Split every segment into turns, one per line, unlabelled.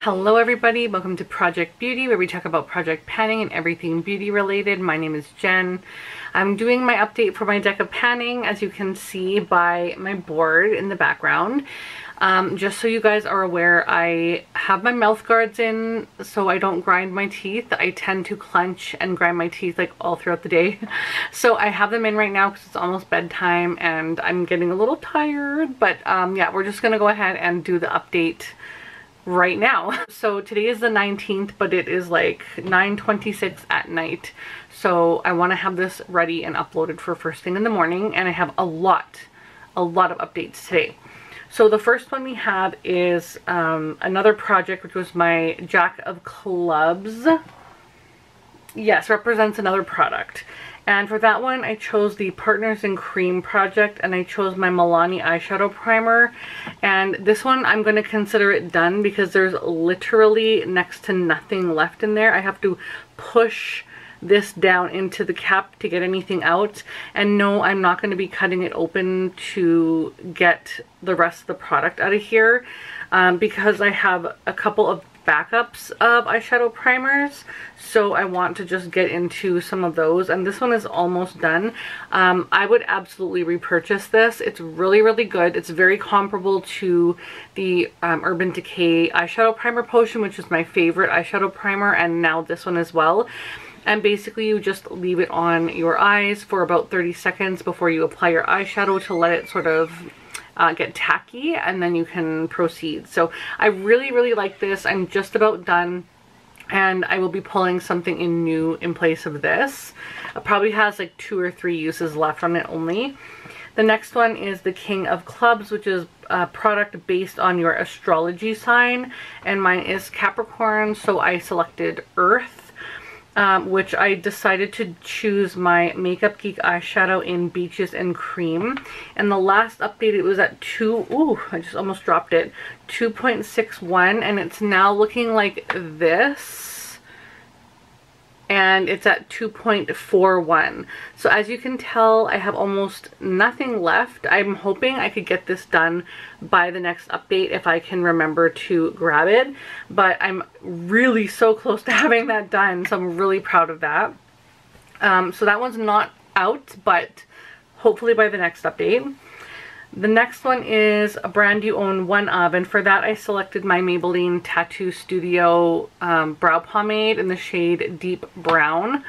Hello everybody, welcome to Project Beauty, where we talk about project panning and everything beauty related. My name is Jen. I'm doing my update for my deck of panning, as you can see by my board in the background. Just so you guys are aware, I have my mouth guards in so I don't grind my teeth. I tend to clench and grind my teeth like all throughout the day. So I have them in right now because it's almost bedtime and I'm getting a little tired. But yeah, we're just gonna go ahead and do the update right now. So today is the 19th, but it is like 9:26 at night. So I want to have this ready and uploaded for first thing in the morning, and I have a lot of updates today. So the first one we have is another project, which was my Jack of Clubs. Yes, represents another product. And for that one, I chose the Partners in Cream project, and I chose my Milani eyeshadow primer. And this one, I'm going to consider it done because there's literally next to nothing left in there. I have to push this down into the cap to get anything out. And no, I'm not going to be cutting it open to get the rest of the product out of here because I have a couple of backups of eyeshadow primers, so I want to just get into some of those, and this one is almost done. I would absolutely repurchase this. It's really good. It's very comparable to the Urban Decay eyeshadow primer potion, which is my favorite eyeshadow primer, and now this one as well. And basically you just leave it on your eyes for about 30 seconds before you apply your eyeshadow to let it sort of get tacky, and then you can proceed. So I really like this. I'm just about done, and I will be pulling something in new in place of this. It probably has like 2 or 3 uses left on it only. The next one is the King of Clubs, which is a product based on your astrology sign, and mine is Capricorn, so I selected Earth. Which I decided to choose my Makeup Geek eyeshadow in Beaches and Cream. And the last update, it was at I just almost dropped it, 2.61, and it's now looking like this. And it's at 2.41. So as you can tell, I have almost nothing left. I'm hoping I could get this done by the next update if I can remember to grab it. But I'm really so close to having that done, so I'm really proud of that. So that one's not out, but hopefully by the next update. The next one is a brand you own one of, and for that I selected my Maybelline Tattoo Studio brow pomade in the shade Deep Brown.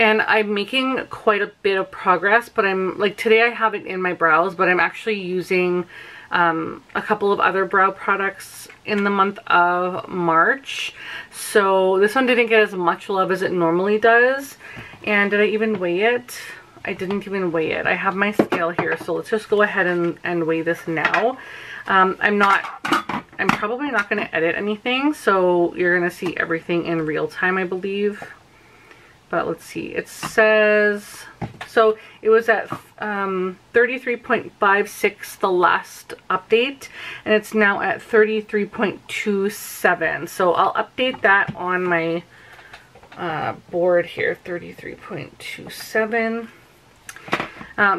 And I'm making quite a bit of progress, but I'm like, today I have it in my brows, but I'm actually using a couple of other brow products in the month of March. So this one didn't get as much love as it normally does. And did I even weigh it? I didn't even weigh it. I have my scale here, so let's just go ahead and weigh this now. I'm probably not going to edit anything, so you're going to see everything in real time, I believe. But let's see. It says, so it was at 33.56 the last update, and it's now at 33.27. So I'll update that on my board here, 33.27.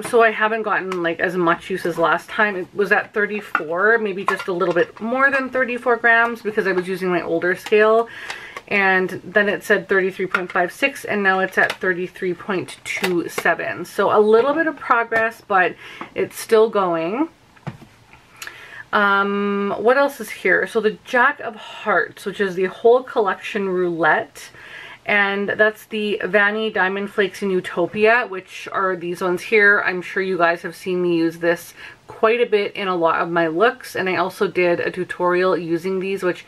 So I haven't gotten like as much use as last time. It was at 34, maybe just a little bit more than 34 grams because I was using my older scale. And then it said 33.56, and now it's at 33.27. So a little bit of progress, but it's still going. What else is here? So the Jack of Hearts, which is the whole collection roulette. And that's the Vanny Diamond Flakes in Utopia, which are these ones here. I'm sure you guys have seen me use this quite a bit in a lot of my looks. And I also did a tutorial using these, which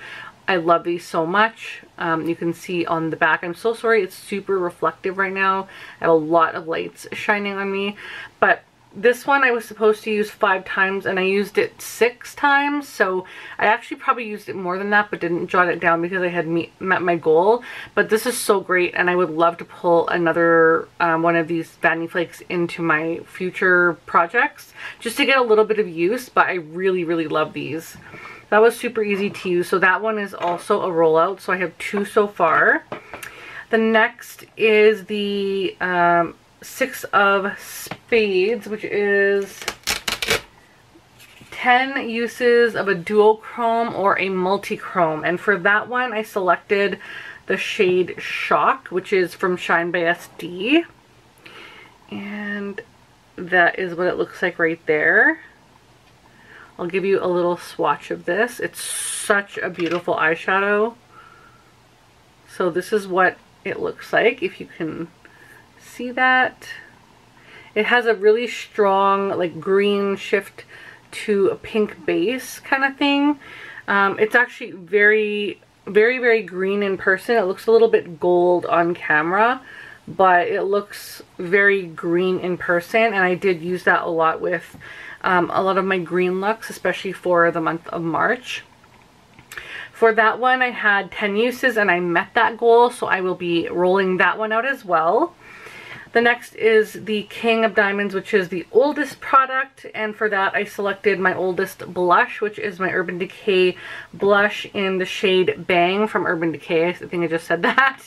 I love these so much. You can see on the back. I'm so sorry, it's super reflective right now. I have a lot of lights shining on me. But this one I was supposed to use 5 times, and I used it 6 times, so I actually probably used it more than that, but didn't jot it down because I had met my goal. But this is so great, and I would love to pull another one of these Vanny Flakes into my future projects, just to get a little bit of use, but I really love these. That was super easy to use, so that one is also a rollout, so I have 2 so far. The next is the 6 of Spades, which is 10 uses of a duochrome or a multi-chrome, and for that one I selected the shade Shock, which is from Shine by SD, and that is what it looks like right there. I'll give you a little swatch of this. It's such a beautiful eyeshadow. So this is what it looks like, if you can see that. It has a really strong like green shift to a pink base kind of thing. It's actually very, very, very green in person. It looks a little bit gold on camera, but it looks very green in person, and I did use that a lot with a lot of my green looks, especially for the month of March. For that one I had 10 uses and I met that goal, so I will be rolling that one out as well. The next is the King of Diamonds, which is the oldest product, and for that I selected my oldest blush, which is my Urban Decay blush in the shade Bang from Urban Decay. I think I just said that.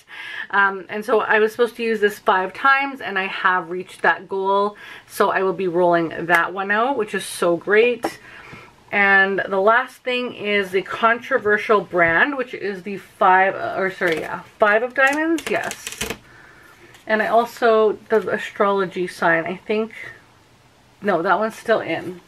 And so I was supposed to use this 5 times and I have reached that goal, so I will be rolling that one out, which is so great. And the last thing is the controversial brand, which is the 5 of Diamonds, yes. And I also, the astrology sign, I think, no, that one's still in.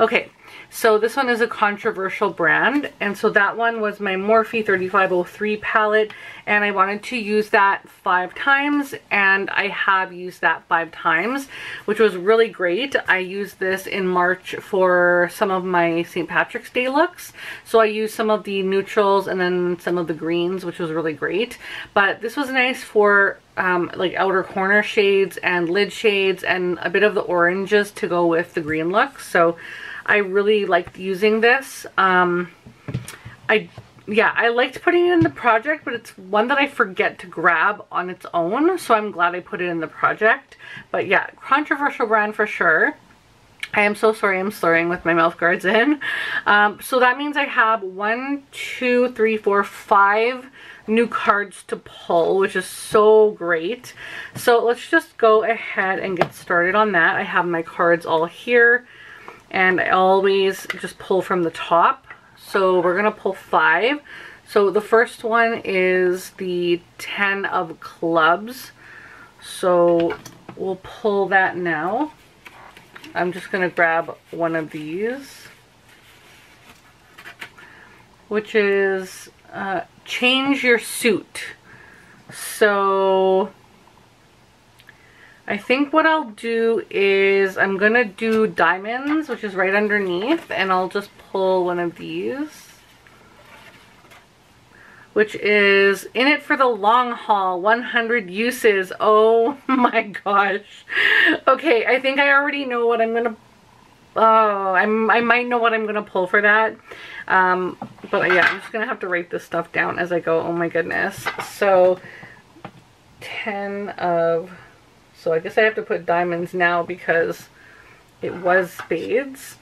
Okay, so this one is a controversial brand, and so that one was my Morphe 3503 palette, and I wanted to use that 5 times, and I have used that 5 times, which was really great. I used this in March for some of my St. Patrick's Day looks, so I used some of the neutrals and then some of the greens, which was really great. But this was nice for like outer corner shades and lid shades and a bit of the oranges to go with the green looks. So I really liked using this. I liked putting it in the project, but it's one that I forget to grab on its own, so I'm glad I put it in the project. But yeah, controversial brand for sure. I am so sorry I'm slurring with my mouth guards in. So that means I have 1, 2, 3, 4, 5 new cards to pull, which is so great. So let's just go ahead and get started on that. I have my cards all here, and I always just pull from the top. So we're gonna pull 5. So the first one is the 10 of clubs. So we'll pull that now. I'm just gonna grab one of these, which is change your suit. So I think what I'll do is I'm gonna do diamonds, which is right underneath, and I'll just pull one of these, which is in it for the long haul, 100 uses. Oh my gosh. Okay, I think I already know what I'm gonna, I might know what I'm gonna pull for that. But yeah, I'm just gonna have to write this stuff down as I go. Oh my goodness. So 10 of, so I guess I have to put diamonds now because it was spades.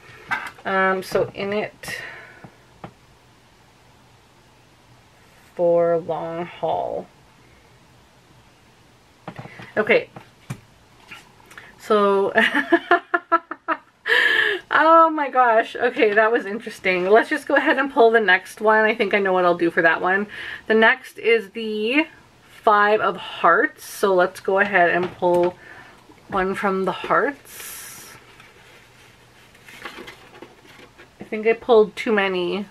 So in it for long haul. Okay. So oh my gosh. Okay, that was interesting. Let's just go ahead and pull the next one. I think I know what I'll do for that one. The next is the 5 of hearts. So let's go ahead and pull one from the hearts. I think I pulled too many.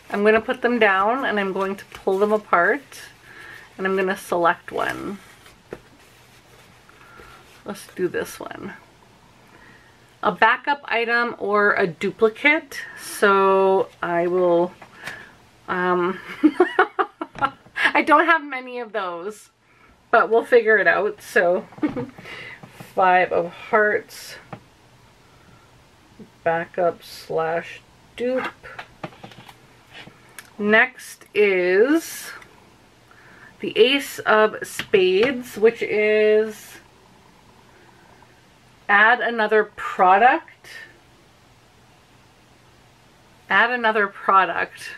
I'm going to put them down and I'm going to pull them apart, and I'm going to select one. Let's do this one. A backup item or a duplicate. So I will, I don't have many of those, but we'll figure it out. So 5 of hearts, backup slash dupe. Next is the Ace of Spades, which is add another product. Add another product.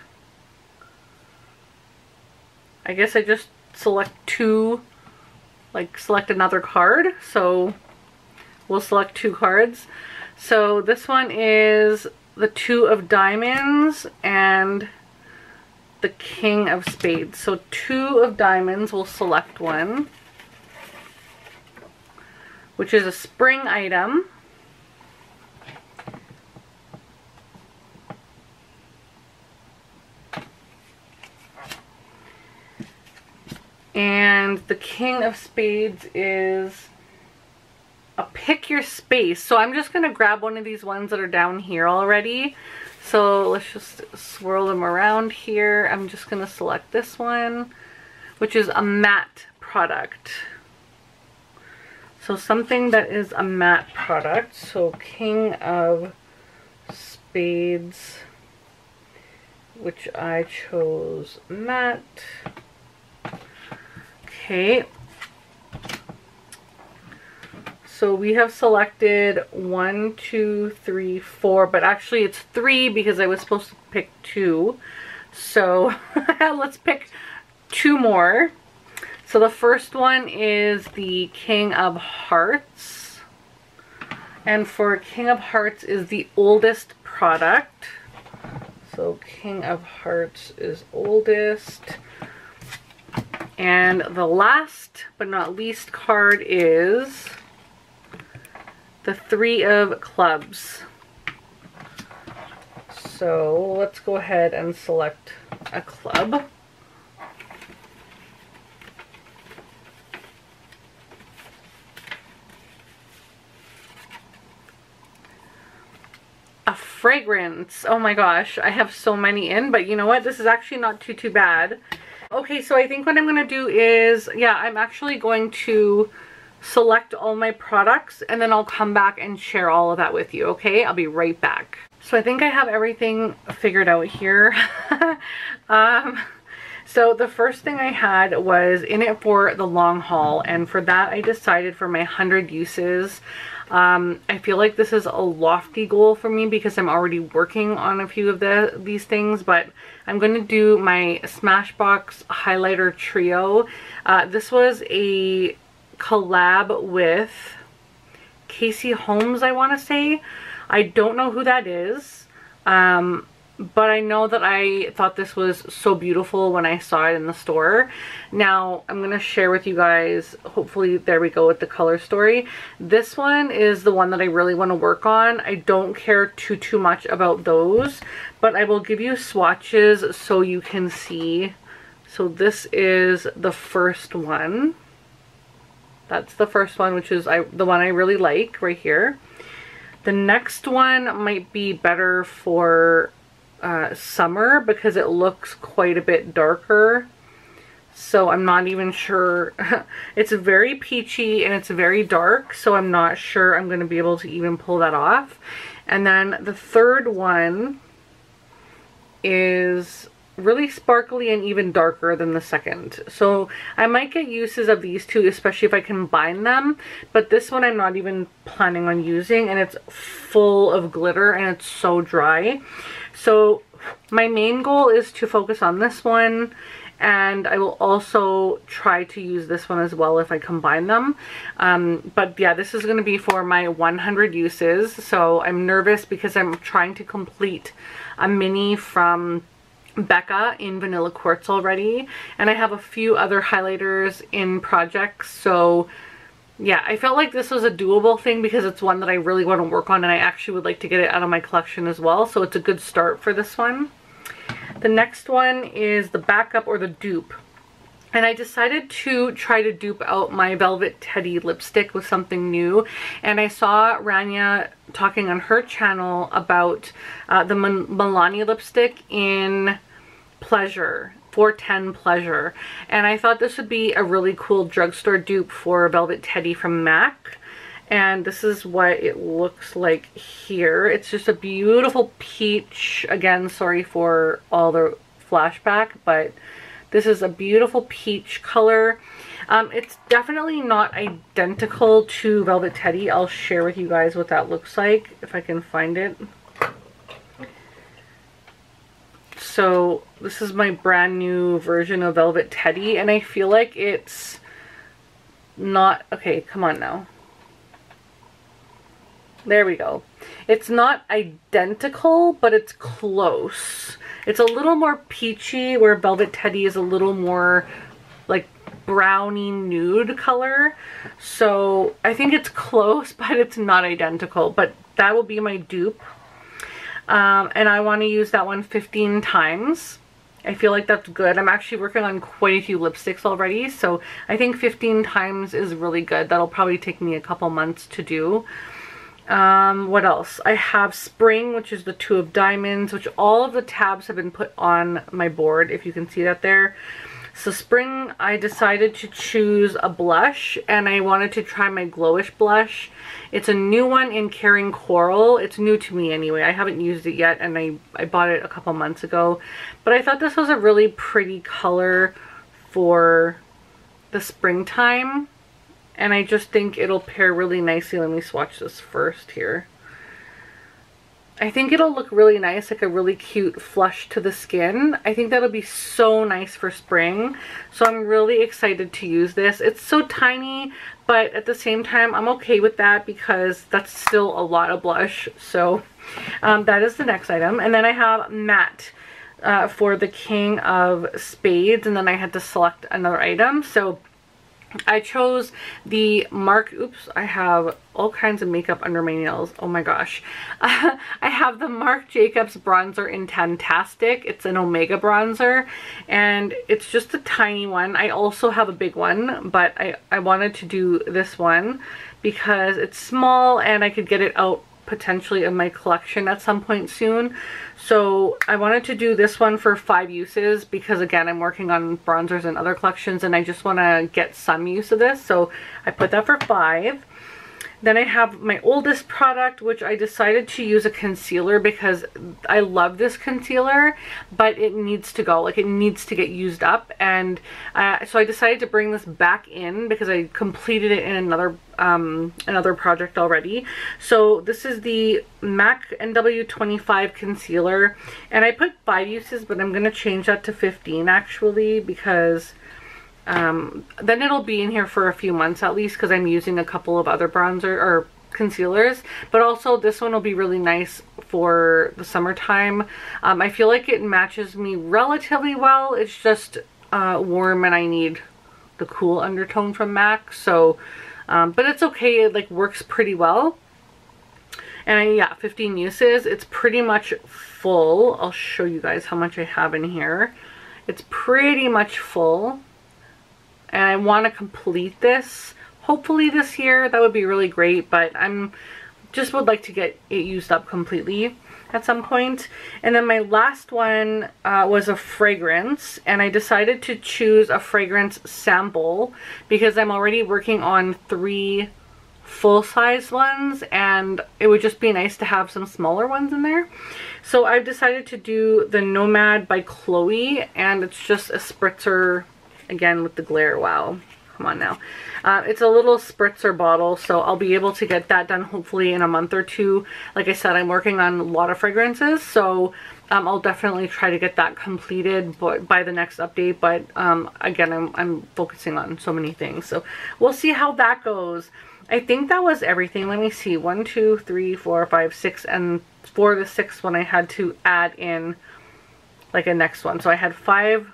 I guess I just select 2, like select another card. So we'll select 2 cards. So this one is the two of diamonds and the king of spades. So two of diamonds, we'll select one, which is a spring item. And the king of spades is a pick your space. So I'm just going to grab one of these ones that are down here already. So let's just swirl them around here. I'm just going to select this one, which is a matte product. So something that is a matte product. So king of spades, which I chose matte. Okay. So we have selected 1, 2, 3, 4, but actually it's 3 because I was supposed to pick 2. So let's pick 2 more. So the first one is the King of Hearts. And for King of Hearts is the oldest product. So King of Hearts is oldest. And the last but not least card is the 3 of clubs. So let's go ahead and select a club. A fragrance. Oh my gosh, I have so many in, but you know what? This is actually not too bad. Okay, so I think what I'm going to do is, yeah, I'm actually going to select all my products and then I'll come back and share all of that with you, okay? I'll be right back. So I think I have everything figured out here. So the first thing I had was in it for the long haul, and for that I decided for my 100 uses. I feel like this is a lofty goal for me because I'm already working on a few of these things, but I'm going to do my Smashbox highlighter trio. This was a collab with Casey Holmes, I want to say. I don't know who that is, but I know that I thought this was so beautiful when I saw it in the store. Now I'm going to share with you guys, hopefully, there we go with the color story. This one is the one that I really want to work on. I don't care too much about those, but I will give you swatches so you can see. So this is the first one. That's the first one, which is the one I really like right here. The next one might be better for summer because it looks quite a bit darker. So I'm not even sure. It's very peachy and it's very dark, so I'm not sure I'm going to be able to even pull that off. And then the third one is really sparkly and even darker than the second. So I might get uses of these two, especially if I combine them. But this one I'm not even planning on using, and it's full of glitter and it's so dry. So my main goal is to focus on this one, and I will also try to use this one as well if I combine them. But yeah, this is going to be for my 100 uses. So I'm nervous because I'm trying to complete a mini from Becca in Vanilla Quartz already, and I have a few other highlighters in projects. So yeah, I felt like this was a doable thing because it's one that I really want to work on, and I actually would like to get it out of my collection as well. So it's a good start for this one. The next one is the backup or the dupe. And I decided to try to dupe out my Velvet Teddy lipstick with something new. And I saw Rania talking on her channel about the Milani lipstick in Pleasure. 410 Pleasure, and I thought this would be a really cool drugstore dupe for Velvet Teddy from MAC. And this is what it looks like here. It's just a beautiful peach. Again, sorry for all the flashback, but this is a beautiful peach color. It's definitely not identical to Velvet Teddy. I'll share with you guys what that looks like if I can find it. So this is my brand new version of Velvet Teddy, and I feel like it's not, okay, come on now. There we go. It's not identical, but it's close. It's a little more peachy, where Velvet Teddy is a little more like browny nude color. So I think it's close, but it's not identical. But that will be my dupe. And I want to use that one 15 times. I feel like that's good. I'm actually working on quite a few lipsticks already, so I think 15 times is really good. That'll probably take me a couple months to do. What else? I have Spring, which is the 2 of Diamonds, which all of the tabs have been put on my board, if you can see that there. So Spring, I decided to choose a blush, and I wanted to try my Glowish blush. It's a new one in Caring Coral. It's new to me anyway. I haven't used it yet, and I bought it a couple months ago. But I thought this was a really pretty color for the springtime. And I just think it'll pair really nicely. Let me swatch this first here. I think it'll look really nice, like a really cute flush to the skin. I think that'll be so nice for spring. So I'm really excited to use this. It's so tiny, but at the same time, I'm okay with that because that's still a lot of blush. So that is the next item. And then I have Matte for the King of Spades. And then I had to select another item. So I chose the Marc, oops, I have all kinds of makeup under my nails. Oh my gosh. I have the Marc Jacobs bronzer in Tantastic. It's an Omega bronzer, and it's just a tiny one. I also have a big one, but I wanted to do this one because it's small and I could get it out potentially in my collection at some point soon. So I wanted to do this one for 5 uses because, again, I'm working on bronzers and other collections and I just want to get some use of this. So I put that for 5. Then I have my oldest product, which I decided to use a concealer because I love this concealer, but it needs to go. Like, it needs to get used up. And so I decided to bring this back in because I completed it in another project already. So this is the MAC NW25 concealer. And I put 5 uses, but I'm going to change that to 15 actually because then it'll be in here for a few months at least because I'm using a couple of other bronzer or concealers, but also this one will be really nice for the summertime. I feel like it matches me relatively well. It's just warm and I need the cool undertone from MAC, so but it's okay. It like works pretty well. And yeah, 15 uses. It's pretty much full. I'll show you guys how much I have in here. It's pretty much full. And I want to complete this hopefully this year. That would be really great, but I'm just would like to get it used up completely at some point. And then my last one was a fragrance, and I decided to choose a fragrance sample because I'm already working on 3 full-size ones and it would just be nice to have some smaller ones in there. So I've decided to do the Nomad by Chloe, and it's just a spritzer. Again with the glare, wow, come on now. It's a little spritzer bottle, so I'll be able to get that done hopefully in a month or 2. Like I said, I'm working on a lot of fragrances, so I'll definitely try to get that completed by the next update. But again, I'm focusing on so many things, so we'll see how that goes. I think that was everything. Let me see, 1, 2, 3, 4, 5, 6, and for the 6th one I had to add in like a next one. So I had 5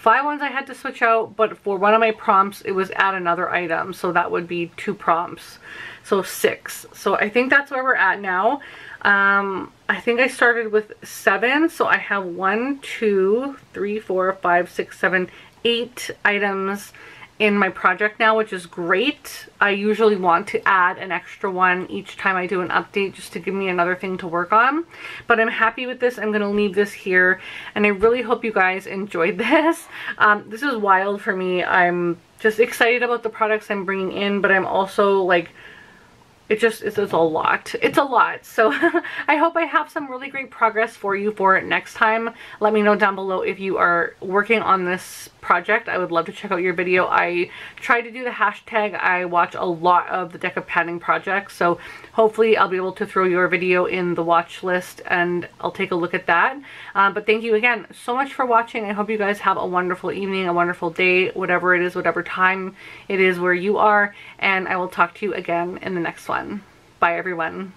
ones I had to switch out, but for one of my prompts it was add another item, so that would be 2 prompts, so 6. So I think that's where we're at now. I think I started with 7, so I have 1, 2, 3, 4, 5, 6, 7, 8 items in my project now, which is great. I usually want to add an extra one each time I do an update just to give me another thing to work on, but I'm happy with this. I'm going to leave this here, and I really hope you guys enjoyed this. This is wild for me. I'm just excited about the products I'm bringing in, but I'm also like, it's a lot. It's a lot. So I hope I have some really great progress for you for it next time. Let me know down below if you are working on this project. I would love to check out your video. I try to do the hashtag. I watch a lot of the Decay Panning projects, so hopefully I'll be able to throw your video in the watch list and I'll take a look at that. But thank you again so much for watching. I hope you guys have a wonderful evening, a wonderful day, whatever it is, whatever time it is where you are, and I will talk to you again in the next one. Bye everyone.